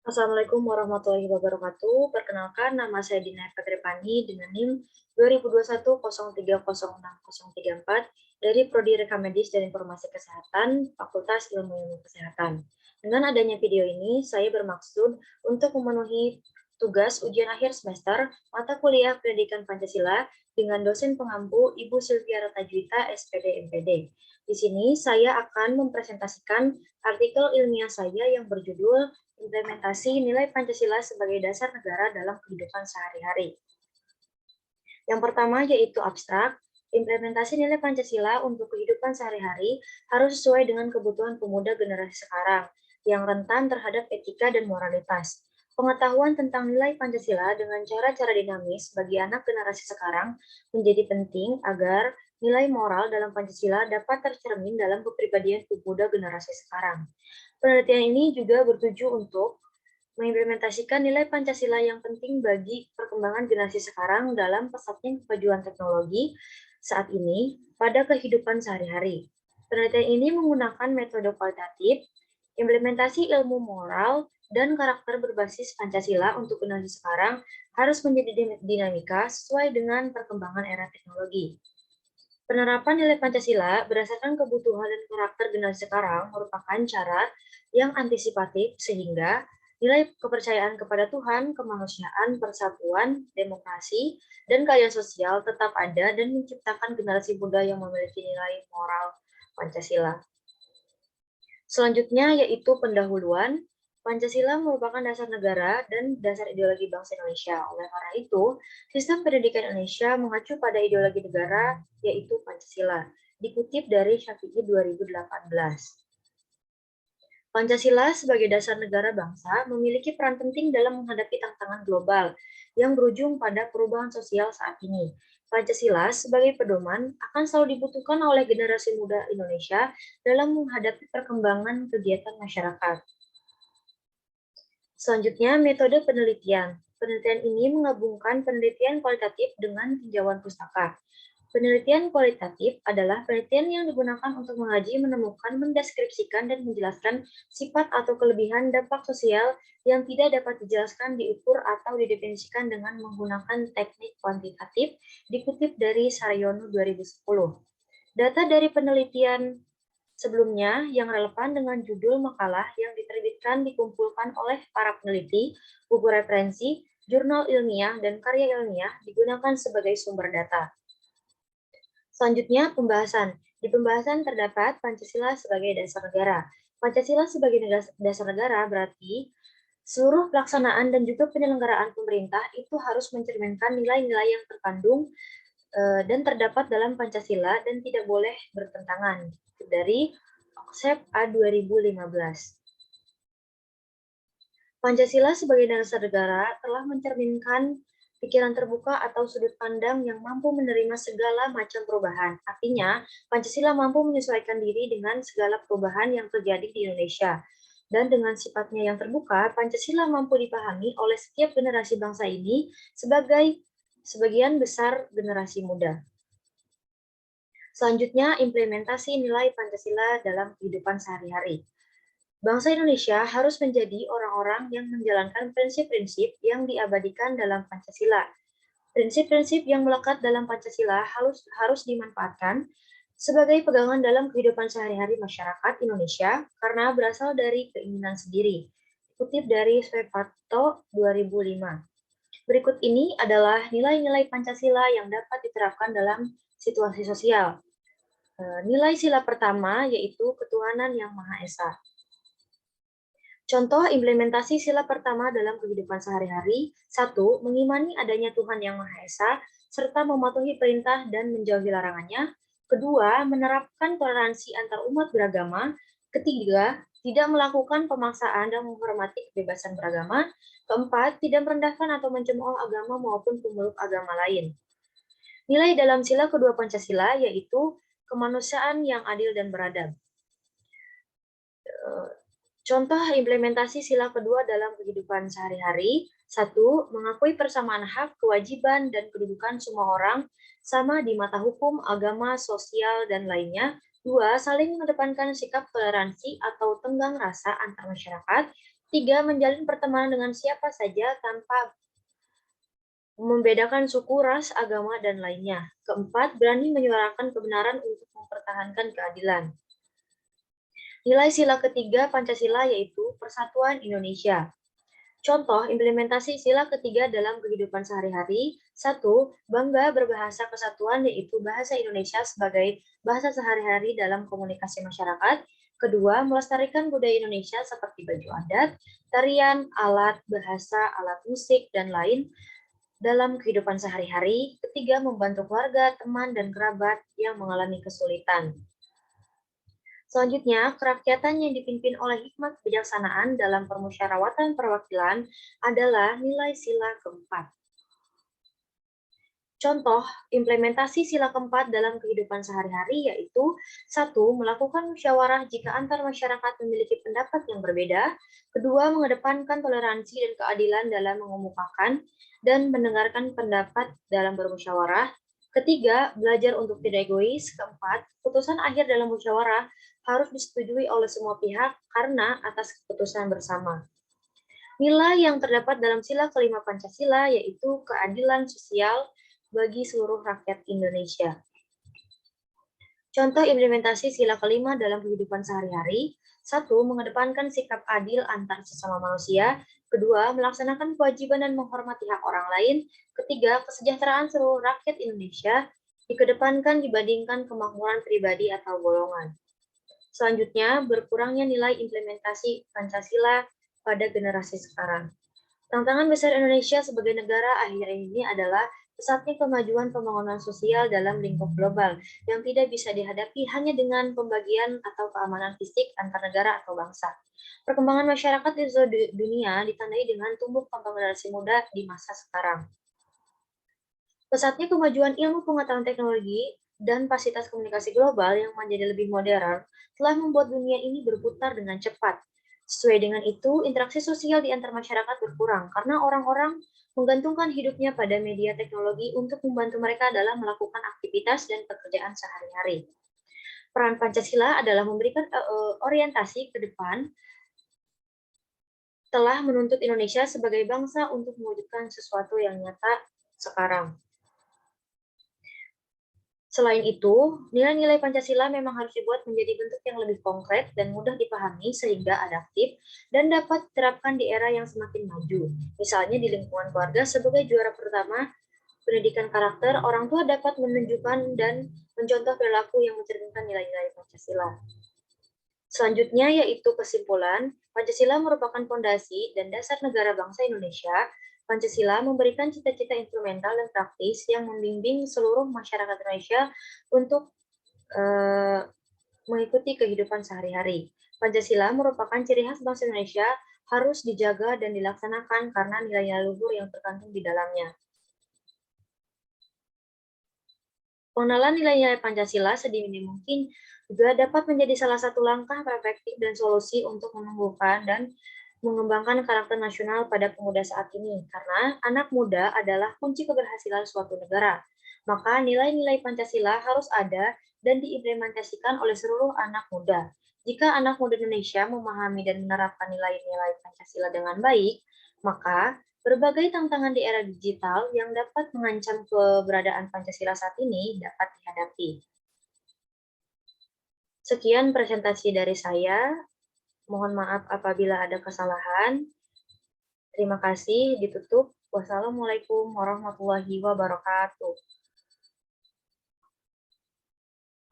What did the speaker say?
Assalamualaikum warahmatullahi wabarakatuh. Perkenalkan, nama saya Dina Patripani dengan NIM 2021030634 dari Prodi Rekam Medis dan Informasi Kesehatan, Fakultas Ilmu Kesehatan. Dengan adanya video ini, saya bermaksud untuk memenuhi tugas ujian akhir semester mata kuliah Pendidikan Pancasila dengan dosen pengampu Ibu Sylvia Tajwita, SPD MPD. Di sini saya akan mempresentasikan artikel ilmiah saya yang berjudul Implementasi Nilai Pancasila sebagai Dasar Negara dalam Kehidupan Sehari-hari. Yang pertama yaitu abstrak. Implementasi nilai Pancasila untuk kehidupan sehari-hari harus sesuai dengan kebutuhan pemuda generasi sekarang yang rentan terhadap etika dan moralitas. Pengetahuan tentang nilai Pancasila dengan cara-cara dinamis bagi anak generasi sekarang menjadi penting agar nilai moral dalam Pancasila dapat tercermin dalam kepribadian pemuda generasi sekarang. Penelitian ini juga bertuju untuk mengimplementasikan nilai Pancasila yang penting bagi perkembangan generasi sekarang dalam pesatnya kemajuan teknologi saat ini pada kehidupan sehari-hari. Penelitian ini menggunakan metode kualitatif, implementasi ilmu moral, dan karakter berbasis Pancasila untuk generasi sekarang harus menjadi dinamika sesuai dengan perkembangan era teknologi. Penerapan nilai Pancasila berdasarkan kebutuhan dan karakter generasi sekarang merupakan cara yang antisipatif sehingga nilai kepercayaan kepada Tuhan, kemanusiaan, persatuan, demokrasi, dan keadilan sosial tetap ada dan menciptakan generasi muda yang memiliki nilai moral Pancasila. Selanjutnya yaitu pendahuluan. Pancasila merupakan dasar negara dan dasar ideologi bangsa Indonesia. Oleh karena itu, sistem pendidikan Indonesia mengacu pada ideologi negara, yaitu Pancasila. Dikutip dari Syafi'i 2018. Pancasila sebagai dasar negara bangsa memiliki peran penting dalam menghadapi tantangan global yang berujung pada perubahan sosial saat ini. Pancasila sebagai pedoman akan selalu dibutuhkan oleh generasi muda Indonesia dalam menghadapi perkembangan kegiatan masyarakat. Selanjutnya, metode penelitian. Penelitian ini menggabungkan penelitian kualitatif dengan tinjauan pustaka. Penelitian kualitatif adalah penelitian yang digunakan untuk mengaji, menemukan, mendeskripsikan, dan menjelaskan sifat atau kelebihan dampak sosial yang tidak dapat dijelaskan, diukur, atau didefinisikan dengan menggunakan teknik kuantitatif, dikutip dari Saryono 2010. Data dari penelitian sebelumnya yang relevan dengan judul makalah yang diterbitkan dikumpulkan oleh para peneliti, buku referensi, jurnal ilmiah, dan karya ilmiah digunakan sebagai sumber data. Selanjutnya, pembahasan. Di pembahasan terdapat Pancasila sebagai dasar negara. Pancasila sebagai dasar negara berarti seluruh pelaksanaan dan juga penyelenggaraan pemerintah itu harus mencerminkan nilai-nilai yang terkandung dan terdapat dalam Pancasila dan tidak boleh bertentangan. Dari Oksep A 2015. Pancasila sebagai dasar negara telah mencerminkan pikiran terbuka atau sudut pandang yang mampu menerima segala macam perubahan. Artinya, Pancasila mampu menyesuaikan diri dengan segala perubahan yang terjadi di Indonesia. Dan dengan sifatnya yang terbuka, Pancasila mampu dipahami oleh setiap generasi bangsa ini sebagai sebagian besar generasi muda. Selanjutnya, implementasi nilai Pancasila dalam kehidupan sehari-hari. Bangsa Indonesia harus menjadi orang-orang yang menjalankan prinsip-prinsip yang diabadikan dalam Pancasila. Prinsip-prinsip yang melekat dalam Pancasila harus dimanfaatkan sebagai pegangan dalam kehidupan sehari-hari masyarakat Indonesia karena berasal dari keinginan sendiri. Kutip dari Sveparto 2005. Berikut ini adalah nilai-nilai Pancasila yang dapat diterapkan dalam situasi sosial. Nilai sila pertama yaitu ketuhanan yang Maha Esa. Contoh implementasi sila pertama dalam kehidupan sehari-hari. 1. Mengimani adanya Tuhan Yang Maha Esa, serta mematuhi perintah dan menjauhi larangannya. Kedua, menerapkan toleransi antar umat beragama. Ketiga, tidak melakukan pemaksaan dan menghormati kebebasan beragama. Keempat, tidak merendahkan atau mencemooh agama maupun pemeluk agama lain. Nilai dalam sila kedua Pancasila yaitu kemanusiaan yang adil dan beradab. Contoh implementasi sila kedua dalam kehidupan sehari-hari. 1. Mengakui persamaan hak, kewajiban, dan kedudukan semua orang sama di mata hukum, agama, sosial, dan lainnya. 2. Saling mengedepankan sikap toleransi atau tenggang rasa antar masyarakat. 3. Menjalin pertemanan dengan siapa saja tanpa membedakan suku, ras, agama, dan lainnya. Keempat, berani menyuarakan kebenaran untuk mempertahankan keadilan. Nilai sila ketiga Pancasila yaitu Persatuan Indonesia. Contoh implementasi sila ketiga dalam kehidupan sehari-hari. 1. Bangga berbahasa kesatuan yaitu bahasa Indonesia sebagai bahasa sehari-hari dalam komunikasi masyarakat. Kedua, melestarikan budaya Indonesia seperti baju adat, tarian, alat, bahasa, alat musik, dan lain dalam kehidupan sehari-hari. Ketiga, membantu keluarga, teman, dan kerabat yang mengalami kesulitan. Selanjutnya, kerakyatan yang dipimpin oleh hikmat kebijaksanaan dalam permusyawaratan perwakilan adalah nilai sila keempat. Contoh implementasi sila keempat dalam kehidupan sehari-hari yaitu 1. Melakukan musyawarah jika antar masyarakat memiliki pendapat yang berbeda. Kedua, mengedepankan toleransi dan keadilan dalam mengemukakan dan mendengarkan pendapat dalam bermusyawarah. Ketiga, belajar untuk tidak egois. Keempat, keputusan akhir dalam musyawarah harus disetujui oleh semua pihak karena atas keputusan bersama. Nilai yang terdapat dalam sila kelima Pancasila yaitu keadilan sosial bagi seluruh rakyat Indonesia. Contoh implementasi sila kelima dalam kehidupan sehari-hari. 1. Mengedepankan sikap adil antar sesama manusia. Kedua, melaksanakan kewajiban dan menghormati hak orang lain. Ketiga, kesejahteraan seluruh rakyat Indonesia dikedepankan dibandingkan kemakmuran pribadi atau golongan. Selanjutnya, berkurangnya nilai implementasi Pancasila pada generasi sekarang. Tantangan besar Indonesia sebagai negara akhir ini adalah pesatnya kemajuan pembangunan sosial dalam lingkup global yang tidak bisa dihadapi hanya dengan pembagian atau keamanan fisik antar negara atau bangsa. Perkembangan masyarakat di seluruh dunia ditandai dengan tumbuh kembang generasi muda di masa sekarang. Pesatnya kemajuan ilmu pengetahuan teknologi dan fasilitas komunikasi global yang menjadi lebih modern telah membuat dunia ini berputar dengan cepat. Sesuai dengan itu, interaksi sosial di antar masyarakat berkurang karena orang-orang menggantungkan hidupnya pada media teknologi untuk membantu mereka dalam melakukan aktivitas dan pekerjaan sehari-hari. Peran Pancasila adalah memberikan orientasi ke depan telah menuntut Indonesia sebagai bangsa untuk mewujudkan sesuatu yang nyata sekarang. Selain itu, nilai-nilai Pancasila memang harus dibuat menjadi bentuk yang lebih konkret dan mudah dipahami sehingga adaptif dan dapat diterapkan di era yang semakin maju. Misalnya di lingkungan keluarga sebagai juara pertama pendidikan karakter, orang tua dapat menunjukkan dan mencontoh perilaku yang mencerminkan nilai-nilai Pancasila. Selanjutnya yaitu kesimpulan, Pancasila merupakan fondasi dan dasar negara bangsa Indonesia. Pancasila memberikan cita-cita instrumental dan praktis yang membimbing seluruh masyarakat Indonesia untuk mengikuti kehidupan sehari-hari. Pancasila merupakan ciri khas bangsa Indonesia, harus dijaga dan dilaksanakan karena nilai-nilai luhur yang terkandung di dalamnya. Pengenalan nilai-nilai Pancasila sedini mungkin juga dapat menjadi salah satu langkah preventif dan solusi untuk menumbuhkan dan mengembangkan karakter nasional pada pemuda saat ini. Karena anak muda adalah kunci keberhasilan suatu negara. Maka nilai-nilai Pancasila harus ada dan diimplementasikan oleh seluruh anak muda. Jika anak muda Indonesia memahami dan menerapkan nilai-nilai Pancasila dengan baik, maka berbagai tantangan di era digital yang dapat mengancam keberadaan Pancasila saat ini dapat dihadapi. Sekian presentasi dari saya. Mohon maaf apabila ada kesalahan. Terima kasih, ditutup. Wassalamualaikum warahmatullahi wabarakatuh.